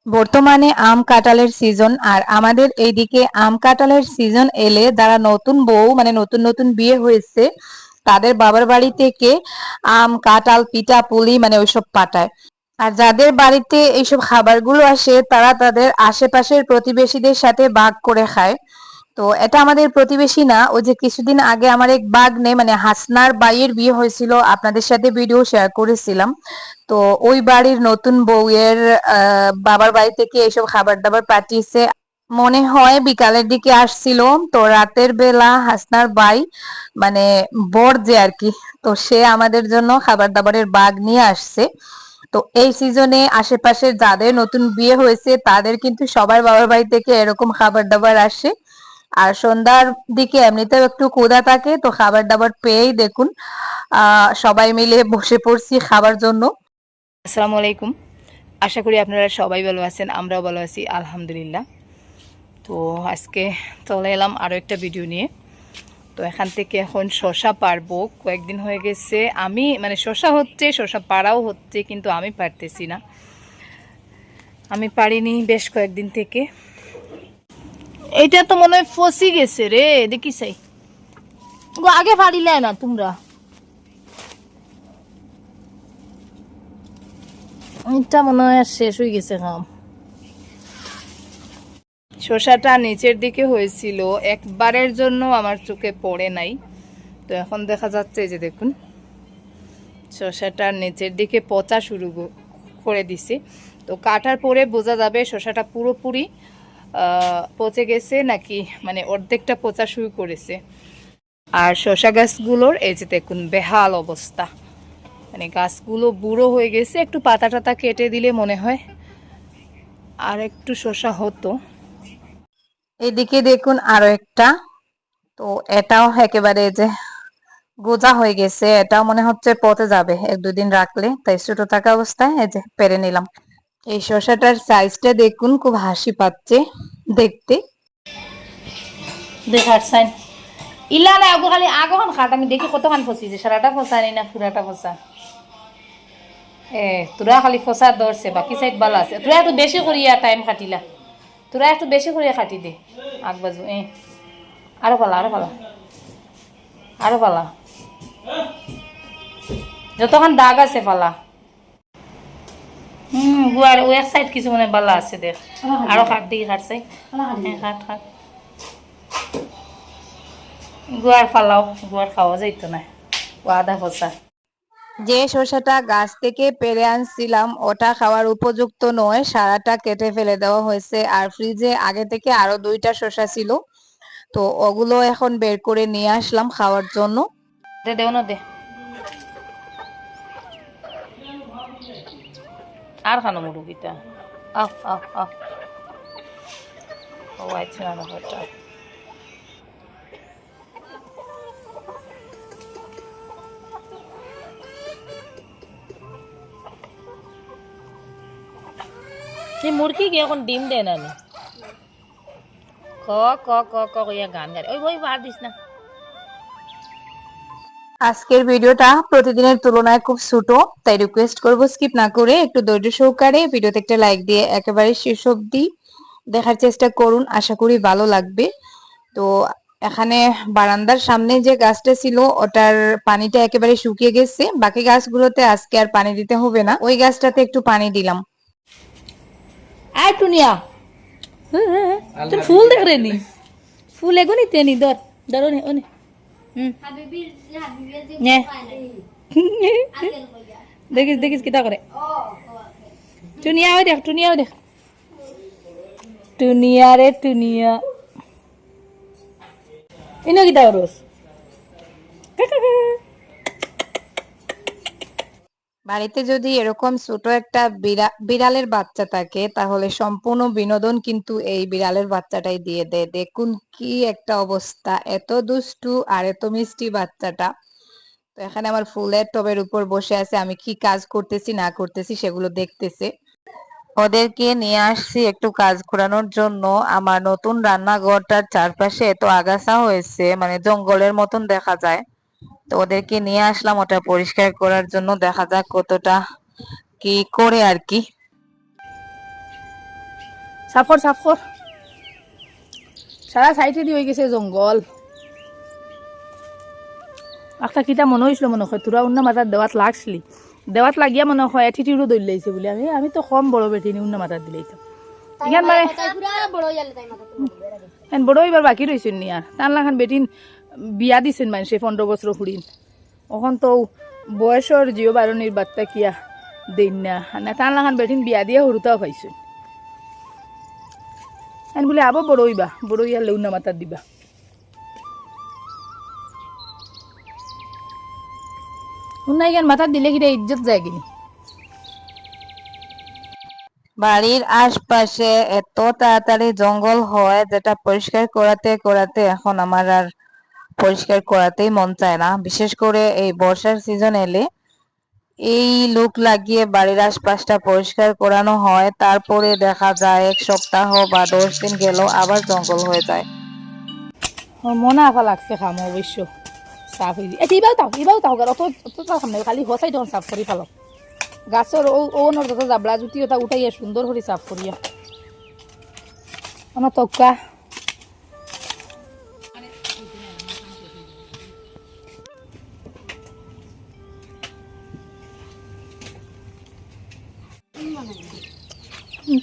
বর্তমানে আম কাঁঠালের সিজন, আর আমাদের এইদিকে আম কাঁঠালের সিজন এলে যারা নতুন বউ মানে নতুন নতুন বিয়ে হয়েছে তাদের বাবার বাড়ি থেকে আম কাঁঠাল পিঠা পুলি মানে ওইসব পাঠায়। আর যাদের বাড়িতে এইসব খাবারগুলো আসে তারা তাদের আশেপাশের প্রতিবেশীদের সাথে ভাগ করে খায়। তো এটা আমাদের প্রতিবেশী না, ওই যে কিছুদিন আগে আমার এক বাগ্নে মানে হাসনার বাইয়ের বিয়ে হয়েছিল, আপনাদের সাথে ভিডিও শেয়ার করেছিলাম। তো ওই বাড়ির নতুন বউয়ের বাবার বাড়ি থেকে এইসব খাবার দাবার পাঠিয়েছে। মনে হয় বিকালের দিকে আসছিল। তো রাতের বেলা হাসনার ভাই মানে বর যে আর কি, তো সে আমাদের জন্য খাবার দাবারের বাগ নিয়ে আসছে। তো এই সিজনে আশেপাশের যাদের নতুন বিয়ে হয়েছে তাদের কিন্তু সবার বাবার বাড়ি থেকে এরকম খাবার দাবার আসে। আর সন্ধ্যার দিকে এমনিতেও একটু ক্ষুধা থাকে, তো খাবার দাবার পেয়েই দেখুন সবাই মিলে বসে পড়ছি খাবার জন্য। আসসালামু আলাইকুম। আশা করি আপনারা সবাই ভালো আছেন, আমরাও ভালো আছি আলহামদুলিল্লাহ। তো আজকে চলে এলাম আরও একটা ভিডিও নিয়ে। তো এখান থেকে এখন শশা পারবো, কয়েকদিন হয়ে গেছে আমি মানে শশা হচ্ছে, শশা পাড়াও হচ্ছে, কিন্তু আমি পারতেছি না, আমি পারিনি বেশ কয়েকদিন থেকে। এটা তো মনে হয় ফসি গেছে রে, দেখি চাই আগে পারিলে না তোমরা, এটা মনে হয় শেষ হয়ে গেছে কাম। শসাটা নিচের দিকে হয়েছিল, একবারের জন্য আমার চোখে পড়ে নাই। তো এখন দেখা যাচ্ছে যে দেখুন শসাটা নিচের দিকে পচা শুরু করে দিছে। তো কাটার পরে বোঝা যাবে শসাটা পুরোপুরি পচে গেছে নাকি মানে অর্ধেকটা পচা শুরু করেছে। আর শসা গাছগুলোর এই যে দেখুন বেহাল অবস্থা, মানে গাছগুলো বুড়ো হয়ে গেছে। একটু পাতা টাতা কেটে দিলে মনে হয় আর একটু শসা হতো। এদিকে দেখুন আরো একটা, তো এটাও একেবারে যে গোজা হয়ে গেছে, এটাও মনে হচ্ছে পচে যাবে এক দুদিন রাখলে, তাই ছোট থাকা অবস্থায় এই যে পেরে নিলাম। এই শসাটার সাইজটা দেখুন, খুব হাসি পাচ্ছে দেখতে। দেখার সাইন ইলা না আগো খালি আগোখান খাট আমি দেখি কতখান ফসিছে, সারাটা ফসা নি না পুরাটা ফসা। তোরা খালি ফসা ধরছে, বাকি সাইড ভালো আছে। তোরা একটু বেশি করিয়া টাইম কাটিলা, তোরা একটু বেশি করিয়া কাটি দে আগবাজু। আরো পালা আরো পালা আরো পালা, যতক্ষণ দাগ আছে পালা। গুয়ার ও এক সাইড কিছু মানে ভালো আছে দেখ, আরো খাট দিকে খাট চাই। খাট খাট গুয়ার ফালাও, গুয়ার খাওয়া যাইতো না, ও আধা ফসা। যে শসাটা গাছ থেকে পেরে আনছিলাম ওটা খাওয়ার উপযুক্ত নয়, সারাটা কেটে ফেলে দেওয়া হয়েছে। আর ফ্রিজে আগে থেকে আরো দুইটা শসা ছিল, তো ওগুলো এখন বের করে নিয়ে আসলাম খাওয়ার জন্য। দে দেও না দে, আর খানো মুরগিটা। আহ আহ আহ ও আচ্ছা না ওটা এই মুরগি কি এখন ডিম দেয় না নি? ক ক ক ক ইয়া গান গায় ওই ওই বার দিস না। আজকের ভিডিওটা প্রতিদিনের তুলনায় খুব ছোট, তাই রিকোয়েস্ট করব স্কিপ না করে একটু ধৈর্য সহকারে ভিডিওতে একটা লাইক দিয়ে একেবারে শেষ অবধি দেখার চেষ্টা করুন, আশা করি ভালো লাগবে। তো এখানে বারান্দার সামনে যে গাছটা ছিল ওটার পানিটা একেবারে শুকিয়ে গেছে, বাকি গাছগুলোতে আজকে আর পানি দিতে হবে না, ওই গাছটাতে একটু পানি দিলাম। আয় টুনিয়া, তোর ফুল দেখ রে নি, ফুল এগো নিতে নি ধর ধরো নি ওনে। দেখিস দেখিস কিতা করে টুনিয়া, ওই দেখ টুনিয়া, ওই দেখ টুনিয়া রে টুনিয়া, ইনো কিতা করস? বাড়িতে যদি এরকম ছোট একটা বিড়ালের বাচ্চা থাকে তাহলে সম্পূর্ণ বিনোদন কিন্তু এই বিড়ালের বাচ্চাটাই দিয়ে দেয়। দেখুন কি একটা অবস্থা, এত দুষ্টু আর এত মিষ্টি বাচ্চাটা। তো এখানে আমার ফুলের টবের উপর বসে আছে, আমি কি কাজ করতেছি না করতেছি সেগুলো দেখতেছে। ওদেরকে নিয়ে আসছি একটু কাজ করানোর জন্য। আমার নতুন রান্নাঘরটার চারপাশে এত আগাছা হয়েছে, মানে জঙ্গলের মতন দেখা যায়। তো ওদেরকে নিয়ে আসলাম ওটা পরিষ্কার করার জন্য, দেখা যাক কতটা কি করে আর কি। সাফর সাফর সারা সাইডে দিয়ে হয়ে গেছে জঙ্গল। একটা কিতা মনে হয়েছিল মনে হয় তোরা অন্য মাথার দেওয়াত লাগছিলি, দেওয়াত লাগিয়া মনে হয় অ্যাটিটিউডও দৌড় লাইছে বলে। আমি তো কম বড় বেটি নি অন্য মাথার দিলাইতাম ইখান মানে বড় এবার বাকি রয়েছেন নি আর তার লাখান বেটিন বিয়া দিছেন মানুষে 15 বছর ফুড়িন। এখন তো বয়সর জিও বারণীর বার্তা কিয়া দেন না তার লাখান বেটিন বিয়া দিয়ে হরুতাও পাইছেন বলে আবার বড় হইবা, বড় হইয়া লেউনা মাতার দিবা। উন্নাই গান মাথার দিলে কিটা ইজ্জত যায় কিনি। বাড়ির আশপাশে এত তাড়াতাড়ি জঙ্গল হয় যেটা পরিষ্কার করাতে করাতে এখন আমার আর পরিষ্কার করাতেই মন চায় না। বিশেষ করে এই বর্ষার সিজন এলে এই লোক লাগিয়ে বাড়ির আশপাশটা পরিষ্কার করানো হয়, তারপরে দেখা যায় 1 সপ্তাহ বা 10 দিন গেল আবার জঙ্গল হয়ে যায়। মনে আফা লাগছে খাম অবশ্য সাফ হয়ে দিয়ে এবাও তাও অত অত খাম না, খালি হসাই তখন সাফ করি ফেলো গাছের ওনর যত জাবলা জুতি ওটা উঠাইয়া সুন্দর করে সাফ করিয়া অন তক্কা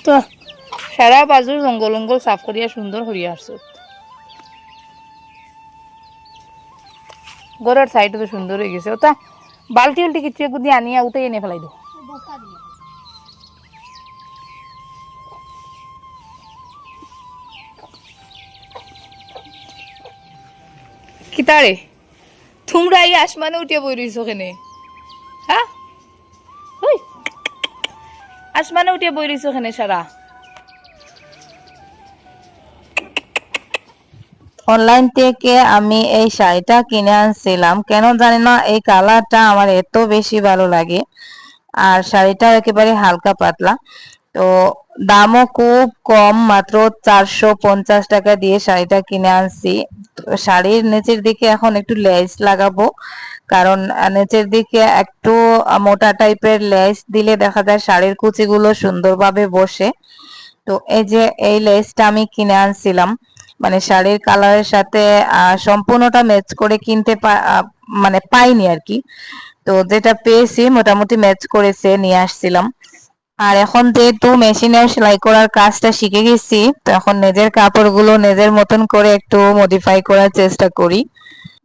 তো সারা বাজুর জঙ্গল জঙ্গল সাফ করিয়া সুন্দর করিয়া আসছো। ঘরের সাইডে তো সুন্দর হয়ে গেছে, ওটা বালতি উল্টি কিছু একদি আনিয়া উঠে এনে ফেলাই দো। কিতারে তোমরা এই আসমানে উঠে বই রইছো কেনে? হ্যাঁ ওই আসমানে উঠে বই রইছো কেনে সারা? অনলাইন থেকে আমি এই শাড়িটা কিনে আনছিলাম, কেন জানি না এই কালারটা আমার এত বেশি ভালো লাগে আর শাড়িটা একেবারে হালকা পাতলা। তো দামও খুব কম, মাত্র 450 টাকা দিয়ে শাড়িটা কিনে আনছি। তো শাড়ির নিচের দিকে এখন একটু লেস লাগাবো, কারণ নিচের দিকে একটু মোটা টাইপের লেস দিলে দেখা যায় শাড়ির কুচিগুলো সুন্দরভাবে বসে। তো এই যে এই লেসটা আমি কিনে আনছিলাম, মানে শাড়ির কালারের সাথে সম্পূর্ণটা ম্যাচ করে মানে পাইনি আর কি। তো যেটা পেয়েছি মোটামুটি ম্যাচ করেছে নিয়ে আসছিলাম। আর এখন যেহেতু মেশিনে সেলাই করার কাজটা শিখে গেছি, তো এখন নিজের কাপড়গুলো নিজের মতন করে একটু মডিফাই করার চেষ্টা করি।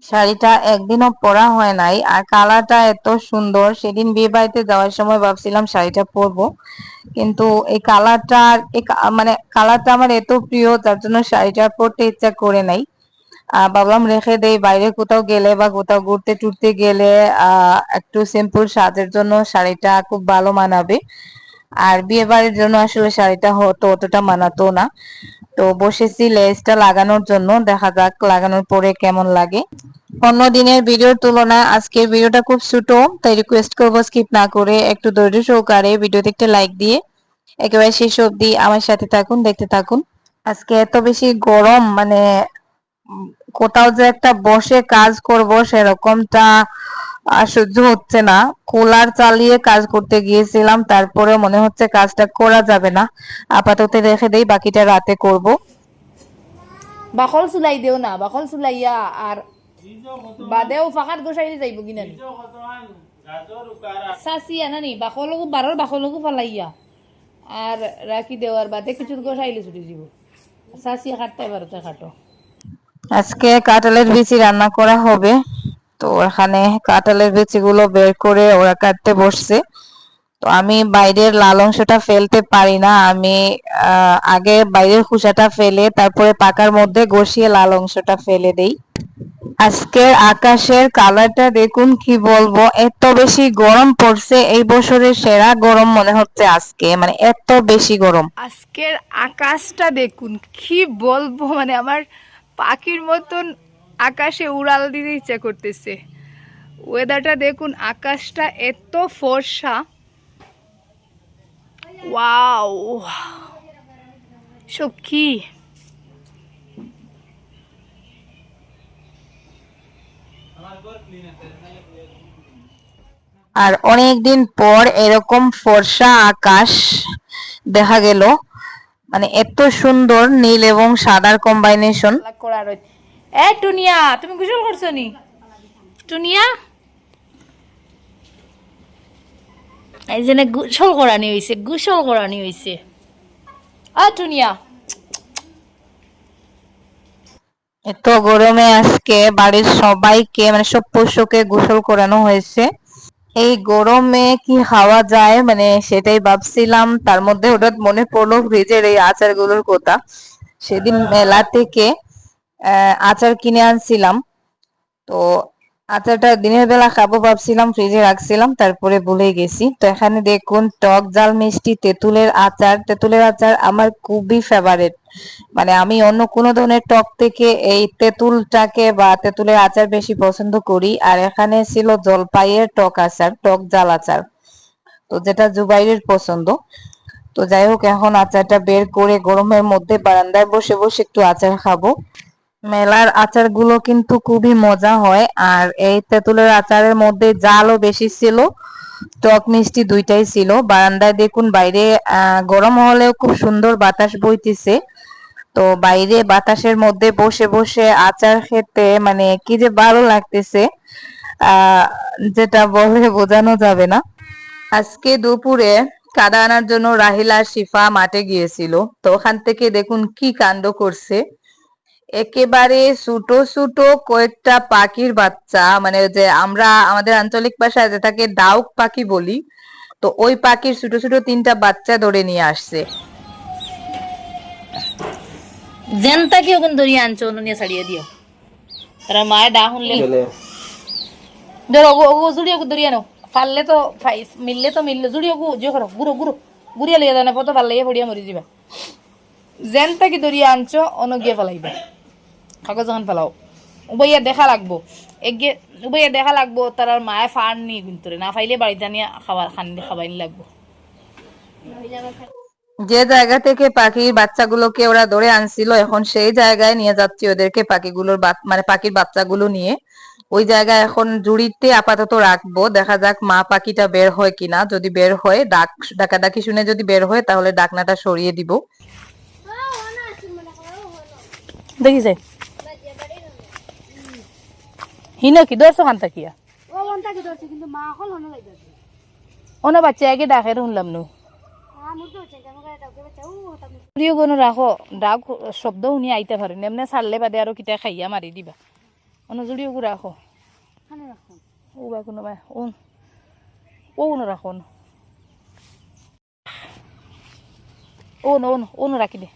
শাড়িটা একদিনও পরা হয় নাই আর কালারটা এত সুন্দর, সেদিন বিয়ে বাড়িতে যাওয়ার সময় ভাবছিলাম শাড়িটা পরবো, কিন্তু এই কালারটা মানে কালারটা আমার এত প্রিয় যার জন্য শাড়িটা পরতে ইচ্ছা করে নাই। ভাবলাম রেখে দেই, বাইরে কোথাও গেলে বা কোথাও ঘুরতে টুরতে গেলে একটু সিম্পল সাজের জন্য শাড়িটা খুব ভালো মানাবে। আর বিয়ে বাড়ির জন্য আসলে শাড়িটা হতো অতটা মানাতো না। তো বসেছি লেসটা লাগানোর জন্য, দেখা যাক লাগানোর পরে কেমন লাগে। অন্য দিনের ভিডিওর তুলনায় আজকের ভিডিওটা খুব ছোট, তাই রিকোয়েস্ট করবো স্কিপ না করে একটু ধৈর্য সহকারে ভিডিওতে একটা লাইক দিয়ে একেবারে শেষ অবধি আমার সাথে থাকুন, দেখতে থাকুন। আজকে এত বেশি গরম, মানে কোথাও যে একটা বসে কাজ করব সেরকমটা সহ্য হচ্ছে না। কুলার চালিয়ে কাজ করতে গিয়েছিলাম, তারপরে মনে হচ্ছে কাজটা করা যাবে না, আপাতত রেখে দেই, বাকিটা রাতে করব। বাকল চুলাই দেও না, বাকল চুলাইয়া আর বাদেও ফাঁকাত গোসাইলে যাইব কিনা চাচি আনানি বাকলকো বারর বাকলকো ফালাইয়া আর রাখি দেওয়ার বাদে কিছু গোসাইলে ছুটি দিব। চাচি কাটতে পারতে কাটো। আজকে কাঁঠালের বিচি রান্না করা হবে, তো এখানে কাঁঠালের বিচিগুলো বের করে ওরা কাটতে বসছে। তো আমি বাইরের লাল অংশটা ফেলতে পারি না, আমি আগে বাইরের খোসাটা ফেলে তারপরে পাকার মধ্যে ঘষিয়ে লাল অংশটা ফেলে দেই। আজকের আকাশের কালারটা দেখুন, কি বলবো, এত বেশি গরম পড়ছে, এই বছরের সেরা গরম মনে হচ্ছে আজকে, মানে এত বেশি গরম। আজকের আকাশটা দেখুন, কি বলবো, মানে আমার পাখির মতন আকাশে উড়াল দিতে ইচ্ছা করতেছে। ওয়েদারটা দেখুন, আকাশটা এত ফর্সা, ওয়াও সব কি আর অনেকদিন পর এরকম ফর্সা আকাশ দেখা গেল। মানে এত সুন্দর নীল এবং সাদার কম্বাইনেশন। করা রয়েছে। এ টুনিয়া, তুমি গোসল করছো নি? টুনিয়া, এই জন্য গোসল করানি হয়েছে, গোসল করানি হয়েছে। আ টুনিয়া, এত গরমে আজকে বাড়ির সবাইকে মানে সব পোষ্যকে গোসল করানো হয়েছে। এই গরমে কি খাওয়া যায় মানে সেটাই ভাবছিলাম, তার মধ্যে হঠাৎ মনে পড়লো ফ্রিজের এই আচারগুলোর কথা। সেদিন মেলা থেকে আচার কিনে আনছিলাম, তো আচারটা দিনের বেলা খাবো ভাবছিলাম, ফ্রিজে রাখছিলাম, তারপরে ভুলে গেছি। তো এখানে দেখুন টক ঝাল মিষ্টি তেঁতুলের আচার। তেঁতুলের আচার আমার খুবই ফেভারিট, মানে আমি অন্য কোনো ধরনের টক থেকে এই তেঁতুলটাকে বা তেঁতুলের আচার বেশি পছন্দ করি। আর এখানে ছিল জলপাইয়ের টক আচার, টক ঝাল আচার, তো যেটা জুবাইরের পছন্দ। তো যাই হোক, এখন আচারটা বের করে গরমের মধ্যে বারান্দায় বসে বসে একটু আচার খাবো। মেলার আচারগুলো কিন্তু খুবই মজা হয়, আর এই তেঁতুলের আচারের মধ্যে জালও বেশি ছিল, টক মিষ্টি দুইটাই ছিল। বারান্দায় দেখুন বাইরে গরম হলেও খুব সুন্দর বাতাস বইতেছে। তো বাইরে বাতাসের মধ্যে বসে বসে আচার খেতে মানে কি যে ভালো লাগতেছে, আহ যেটা বলে বোঝানো যাবে না। আজকে দুপুরে কাদা আনার জন্য রাহিলা আর শিফা মাঠে গিয়েছিল, তো ওখান থেকে দেখুন কি কাণ্ড করছে। একেবারে ছোট ছোট কয়েকটা পাখির বাচ্চা, মানে ওই যে আমরা আমাদের আঞ্চলিক ভাষায় যেটাকে ডাউক পাখি বলি, তো ওই পাখির ছোট ছোট তিনটা বাচ্চা ধরে নিয়ে আসছে। জেনতা কি ওখান দরিয়া আনছো, নিয়ে ছাড়িয়ে দিও। তারা মায়ের ডা শুনলে ধরো জুড়িয়ে দরিয়া নাও, ফাললে তো মিললে তো মিললে জুড়িয়ে যে করো গুরো গুরো গুড়িয়া লিয়ে জানে পতো ভাল লাগিয়ে পড়িয়া মরি যাবা। জেনতা কি দরিয়া আনছো অন গিয়ে ফেলাইবা, কাগজ যখন ফেলাও উবাইয়া দেখা লাগবো। এগিয়ে উবাইয়া দেখা লাগবো তার মায়ে ফার নি কিন্তু না ফাইলে বাড়িতে নিয়ে খাবার খাবাইনি লাগবো। যে জায়গা থেকে পাখির বাচ্চাগুলোকে ওরা ধরে আনছিল, এখন সেই জায়গায় নিয়ে যাচ্ছি ওদেরকে, পাখিগুলোর মানে পাখির বাচ্চাগুলো নিয়ে। ওই জায়গায় এখন জুড়িতে আপাতত রাখবো, দেখা যাক মা পাখিটা বের হয় কিনা। যদি বের হয়, ডাকাডাকি শুনে যদি বের হয় তাহলে ডাকনাটা সরিয়ে দিব। দেখি যাই হিনো কি দর্শক খান তাকিয়া অন্য বাচ্চা আগে ডাকে শুনলাম নু কোনো রাখো ডাক শব্দ শুনি আইতে পারে এমনি ছাড়লে বাদে আর কিতা খাইয়া মারি দিবা অন্য জুড়িও রাখো ও বা কোনোবা ও কোনো রাখো ও রাখি দে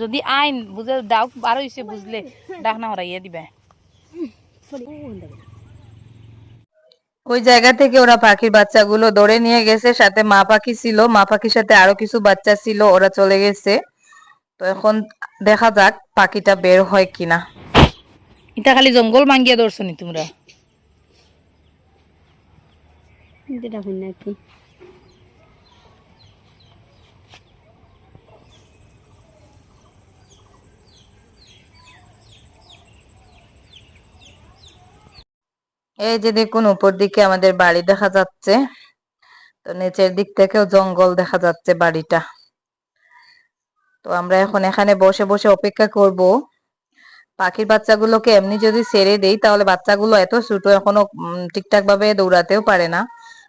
যদি আইন বুঝে ডাক বার হইছে বুঝলে ডাক না হরাইয়া দিবা। ওই জায়গা থেকে ওরা পাখির বাচ্চাগুলো ধরে নিয়ে গেছে, সাথে মা পাখি ছিল, মা পাখির সাথে আরো কিছু বাচ্চা ছিল, ওরা চলে গেছে। তো এখন দেখা যাক পাখিটা বের হয় কিনা। এটা খালি জঙ্গল ভাঙ্গিয়া ধরছো নি তোমরা? নাকি এই যে দেখুন উপর দিকে আমাদের বাড়ি দেখা যাচ্ছে, তো নিচের দিক থেকেও জঙ্গল দেখা যাচ্ছে বাড়িটা। তো আমরা এখন এখানে বসে বসে অপেক্ষা করব। পাখির বাচ্চাগুলোকে এমনি যদি ছেড়ে দেই তাহলে বাচ্চাগুলো এত ছোট, এখনো ঠিকঠাক ভাবে দৌড়াতেও পারে না।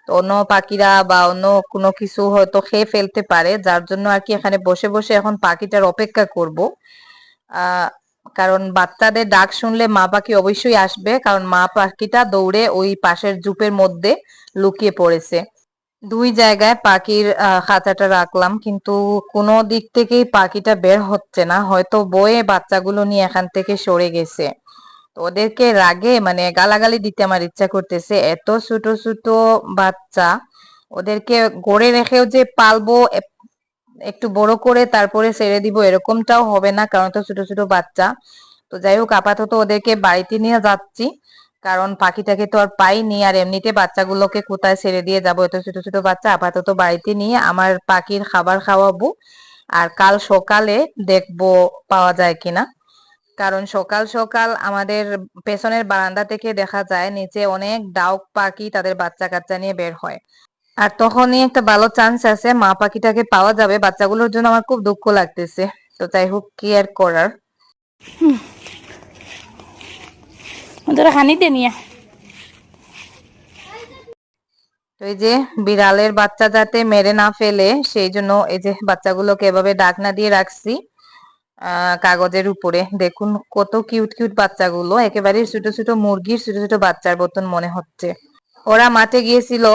তো অন্য পাখিরা বা অন্য কোনো কিছু হয়তো খেয়ে ফেলতে পারে, যার জন্য আর কি এখানে বসে বসে এখন পাখিটার অপেক্ষা করব। আহ কারণ বাচ্চাদের ডাক শুনলে মা পাখি অবশ্যই আসবে, কারণ মা পাখিটা দৌড়ে ওই পাশের ঝোপের মধ্যে লুকিয়ে পড়েছে। দুই জায়গায় পাখির খাঁচাটা রাখলাম, কিন্তু কোনো দিক থেকেই পাখিটা বের হচ্ছে না, হয়তো বয়ে বাচ্চাগুলো নিয়ে এখান থেকে সরে গেছে। তো ওদেরকে রাগে মানে গালাগালি দিতে আমার ইচ্ছা করতেছে, এত ছোট ছোট বাচ্চা, ওদেরকে গড়ে রেখেও যে পালবো, একটু বড় করে তারপরে ছেড়ে দিব এরকমটাও হবে না, কারণ তো ছোট ছোট বাচ্চা। তো যাই হোক, আপাতত ওদেরকে বাড়িতে নিয়ে যাচ্ছি, কারণ পাখিটাকে তো আর পাইনি, আর এমনিতে বাচ্চাগুলোকে কোথায় ছেড়ে দিয়ে যাবো, এত ছোট ছোট বাচ্চা। আপাতত বাড়িতে নিয়ে আমার পাখির খাবার খাওয়াবো, আর কাল সকালে দেখবো পাওয়া যায় কিনা। কারণ সকাল সকাল আমাদের পেছনের বারান্দা থেকে দেখা যায় নিচে অনেক ডাউক পাখি তাদের বাচ্চা কাচ্চা নিয়ে বের হয়। আর তখনই একটা ভালো চান্স আছে মা পাখিটাকে পাওয়া যাবে। বাচ্চাগুলোর জন্য আমার খুব দুঃখ লাগতেছে। তো যাই হোক, কি আর করার। তোরা খানি দে নিয়ে তো এই যে বিড়ালের বাচ্চা যাতে মেরে না ফেলে সেই জন্য এই যে বাচ্চাগুলোকে এভাবে ঢাকনা দিয়ে রাখছি কাগজের উপরে। দেখুন কত কিউট কিউট বাচ্চাগুলো, একেবারে ছোট ছোট মুরগির ছোট ছোট বাচ্চার মতন মনে হচ্ছে। ওরা মাঠে গিয়েছিল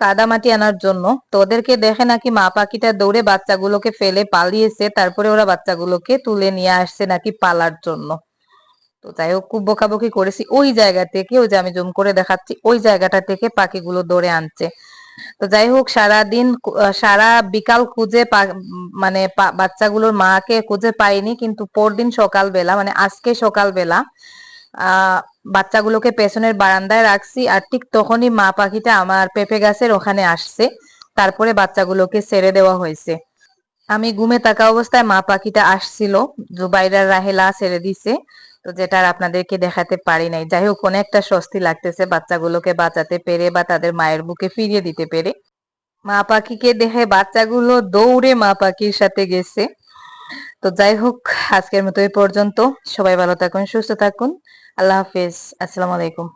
কাদা মাটি আনার জন্য, তো ওদেরকে দেখে নাকি মা পাখিটা দৌড়ে বাচ্চাগুলোকে ফেলে পালিয়েছে, তারপরে ওরা বাচ্চাগুলোকে তুলে নিয়ে আসছে নাকি পালার জন্য। তো যাই হোক, খুব বকাবকি করেছি। ওই জায়গা থেকে, ওই যে আমি জুম করে দেখাচ্ছি, ওই জায়গাটা থেকে পাখিগুলো দৌড়ে আনছে। তো যাই হোক, সারাদিন সারা বিকাল খুঁজে মানে বাচ্চাগুলোর মাকে খুঁজে পাইনি, কিন্তু পরদিন সকালবেলা মানে আজকে সকালবেলা আহ বাচ্চাগুলোকে পেছনের বারান্দায় রাখছি, আর ঠিক তখনই মা পাখিটা আমার পেঁপে গাছের ওখানে আসছে। তারপরে বাচ্চাগুলোকে ছেড়ে দেওয়া হয়েছে। আমি ঘুমে থাকা অবস্থায় মা পাখিটা আসছিল, জুবাইরা রাহেলা ছেড়ে দিছে। তো যেটা আর আপনাদেরকে দেখাতে পারি নাই। যাই হোক, অনেকটা স্বস্তি লাগতেছে বাচ্চাগুলোকে বাঁচাতে পেরে বা তাদের মায়ের বুকে ফিরিয়ে দিতে পেরে। মা পাখিকে দেখে বাচ্চাগুলো দৌড়ে মা পাখির সাথে গেছে। তো যাই হোক, আজকের মতো এই পর্যন্ত। সবাই ভালো থাকুন, সুস্থ থাকুন। আল্লাহ হাফেজ, আসসালামু আলাইকুম।